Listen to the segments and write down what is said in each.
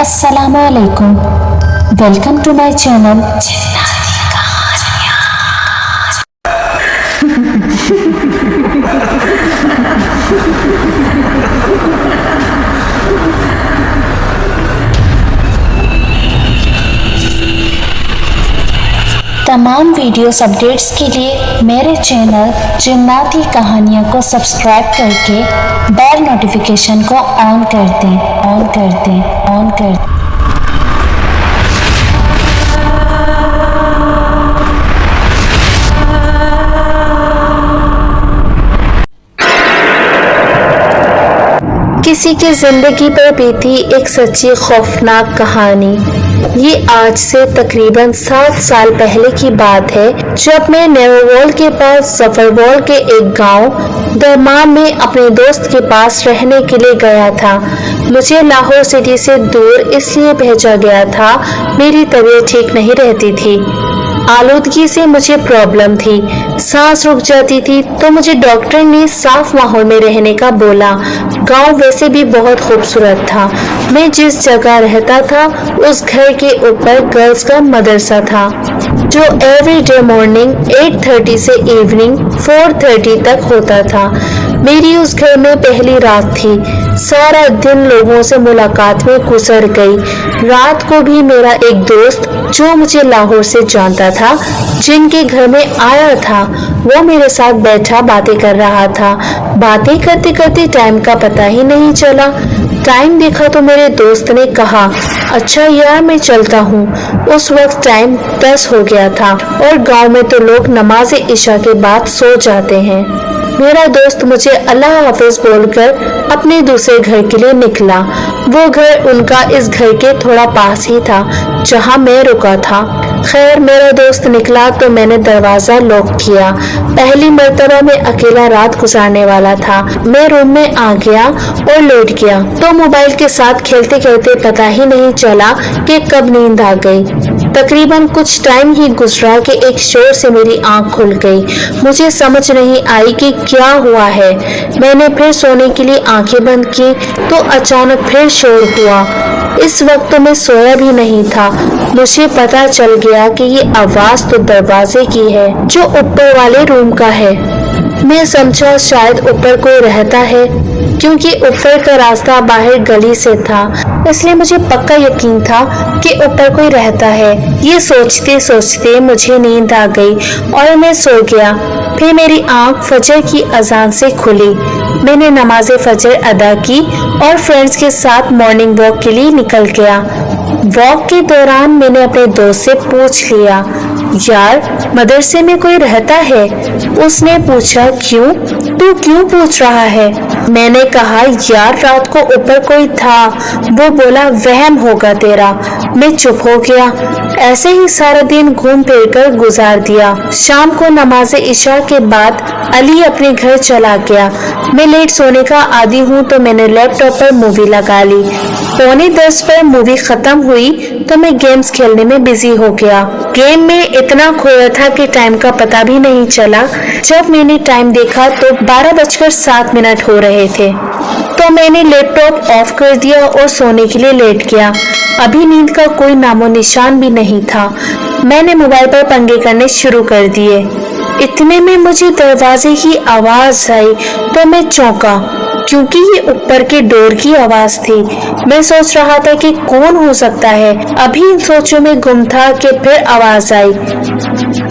अस्सलाम वालेकुम, welcome to my channel. तमाम वीडियोस अपडेट्स के लिए मेरे चैनल जिन्नाती कहानियों को सब्सक्राइब करके बेल नोटिफिकेशन को ऑन कर दें। किसी की जिंदगी पर बीती एक सच्ची खौफनाक कहानी। ये आज से तकरीबन 7 साल पहले की बात है, जब मैं नेवरवॉल के पास जफरवॉल के एक गांव दरमान में अपने दोस्त के पास रहने के लिए गया था। मुझे लाहौर सिटी से दूर इसलिए भेजा गया था, मेरी तबीयत ठीक नहीं रहती थी। आलूदगी से मुझे प्रॉब्लम थी, सांस रुक जाती थी, तो मुझे डॉक्टर ने साफ माहौल में रहने का बोला। गांव वैसे भी बहुत खूबसूरत था। मैं जिस जगह रहता था उस घर के ऊपर गर्ल्स का मदरसा था, जो एवरीडे मॉर्निंग 8:30 से इवनिंग 4:30 तक होता था। मेरी उस घर में पहली रात थी। सारा दिन लोगों से मुलाकात में गुजर गई। रात को भी मेरा एक दोस्त जो मुझे लाहौर से जानता था, जिनके घर में आया था, वो मेरे साथ बैठा बातें कर रहा था। बातें करते करते टाइम का पता ही नहीं चला। टाइम देखा तो मेरे दोस्त ने कहा, अच्छा यार मैं चलता हूँ। उस वक्त टाइम 10 हो गया था और गांव में तो लोग नमाज इशा के बाद सो जाते हैं। मेरा दोस्त मुझे अल्लाह हाफिज बोलकर अपने दूसरे घर के लिए निकला। वो घर उनका इस घर के थोड़ा पास ही था जहाँ मैं रुका था। खैर मेरा दोस्त निकला तो मैंने दरवाजा लॉक किया। पहली मर्तबा मैं अकेला रात गुजारने वाला था। मैं रूम में आ गया और लेट गया तो मोबाइल के साथ खेलते खेलते पता ही नहीं चला कि कब नींद आ गई। तकरीबन कुछ टाइम ही गुजरा कि एक शोर से मेरी आंख खुल गई। मुझे समझ नहीं आई कि क्या हुआ है। मैंने फिर सोने के लिए आंखें बंद की तो अचानक फिर शोर हुआ। इस वक्त तो मैं सोया भी नहीं था। मुझे पता चल गया कि ये आवाज तो दरवाजे की है, जो ऊपर वाले रूम का है। मैं समझा शायद ऊपर कोई रहता है, क्योंकि ऊपर का रास्ता बाहर गली से था, इसलिए मुझे पक्का यकीन था कि ऊपर कोई रहता है। ये सोचते सोचते मुझे नींद आ गई और मैं सो गया। फिर मेरी आंख फजर की अजान से खुली। मैंने नमाज फजर अदा की और फ्रेंड्स के साथ मॉर्निंग वॉक के लिए निकल गया। वॉक के दौरान मैंने अपने दोस्त से पूछ लिया, यार मदरसे में कोई रहता है? उसने पूछा, क्यों? तू क्यों पूछ रहा है? मैंने कहा, यार रात को ऊपर कोई था। वो बोला, वहम होगा तेरा। मैं चुप हो गया। ऐसे ही सारा दिन घूम फिर कर गुजार दिया। शाम को नमाज इशा के बाद अली अपने घर चला गया। मैं लेट सोने का आदी हूँ तो मैंने लैपटॉप पर मूवी लगा ली। 9:45 पर मूवी खत्म हुई तो मैं गेम्स खेलने में बिजी हो गया। गेम में इतना खोया था कि टाइम का पता भी नहीं चला। जब मैंने टाइम देखा तो 12:07 हो रहे थे, तो मैंने लैपटॉप ऑफ कर दिया और सोने के लिए लेट गया। अभी नींद का कोई नामो निशान भी नहीं था। मैंने मोबाइल पर पंगे करने शुरू कर दिए। इतने में मुझे दरवाजे की आवाज आई तो मैं चौंका, क्योंकि ये ऊपर के डोर की आवाज थी। मैं सोच रहा था कि कौन हो सकता है। अभी इन सोचों में गुम था कि फिर आवाज आई।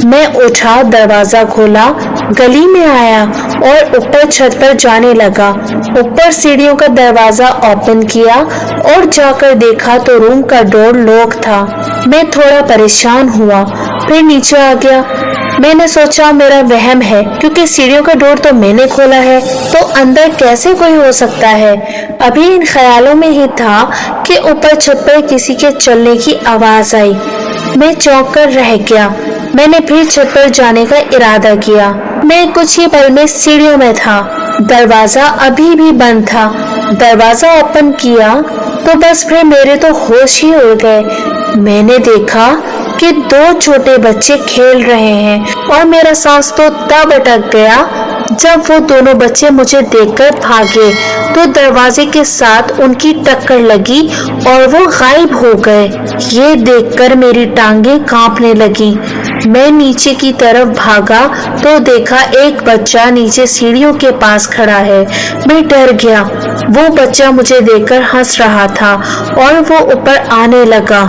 मैं उठा, दरवाजा खोला, गली में आया और ऊपर छत पर जाने लगा। ऊपर सीढ़ियों का दरवाजा ओपन किया और जाकर देखा तो रूम का डोर लॉक था। मैं थोड़ा परेशान हुआ, फिर नीचे आ गया। मैंने सोचा मेरा वहम है, क्योंकि सीढ़ियों का डोर तो मैंने खोला है, तो अंदर कैसे कोई हो सकता है। अभी इन ख्यालों में ही था कि ऊपर छत पर किसी के चलने की आवाज आई। मैं चौंक कर रह गया। मैंने फिर छत पर जाने का इरादा किया। मैं कुछ ही पल में सीढ़ियों में था। दरवाजा अभी भी बंद था। दरवाजा ओपन किया तो बस फिर मेरे तो होश ही उड़ गए। मैंने देखा कि 2 छोटे बच्चे खेल रहे हैं और मेरा सांस तो तब अटक गया जब वो दोनों बच्चे मुझे देखकर भागे तो दरवाजे के साथ उनकी टक्कर लगी और वो गायब हो गए। ये देखकर मेरी टांगें कांपने लगी। मैं नीचे की तरफ भागा तो देखा एक बच्चा नीचे सीढ़ियों के पास खड़ा है। मैं डर गया। वो बच्चा मुझे देखकर हंस रहा था और वो ऊपर आने लगा।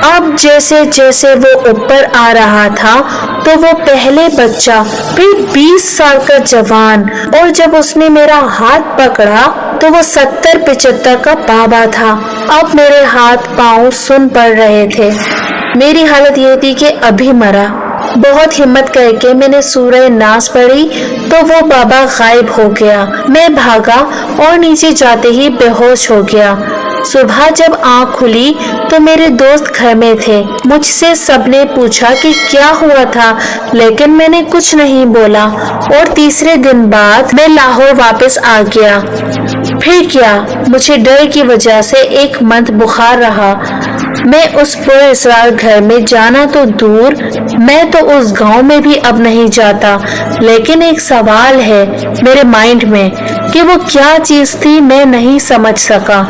अब जैसे जैसे वो ऊपर आ रहा था तो वो पहले बच्चा, फिर 20 साल का जवान, और जब उसने मेरा हाथ पकड़ा तो वो 70-75 का बाबा था। अब मेरे हाथ पांव सुन पड़ रहे थे। मेरी हालत ये थी कि अभी मरा। बहुत हिम्मत करके मैंने सूरह नास पढ़ी तो वो बाबा गायब हो गया। मैं भागा और नीचे जाते ही बेहोश हो गया। सुबह जब आँख खुली तो मेरे दोस्त घर में थे। मुझसे सबने पूछा कि क्या हुआ था, लेकिन मैंने कुछ नहीं बोला और तीसरे दिन बाद मैं लाहौर वापस आ गया। फिर क्या, मुझे डर की वजह से एक मंथ बुखार रहा। मैं उस पुरअसरार घर में जाना तो दूर, मैं तो उस गांव में भी अब नहीं जाता। लेकिन एक सवाल है मेरे माइंड में कि वो क्या चीज़ थी, मैं नहीं समझ सका।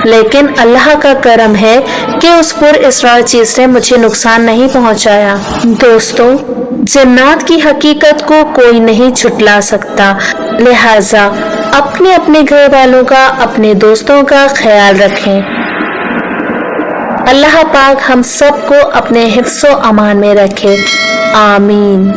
लेकिन अल्लाह का करम है कि उस पुरअसरार चीज़ ने मुझे नुकसान नहीं पहुंचाया। दोस्तों, जन्नत की हकीकत को कोई नहीं छुटला सकता, लिहाजा अपने अपने घर वालों का, अपने दोस्तों का ख्याल रखें। अल्लाह पाक हम सबको अपने हिफ्ज़ो अमान में रखे। आमीन।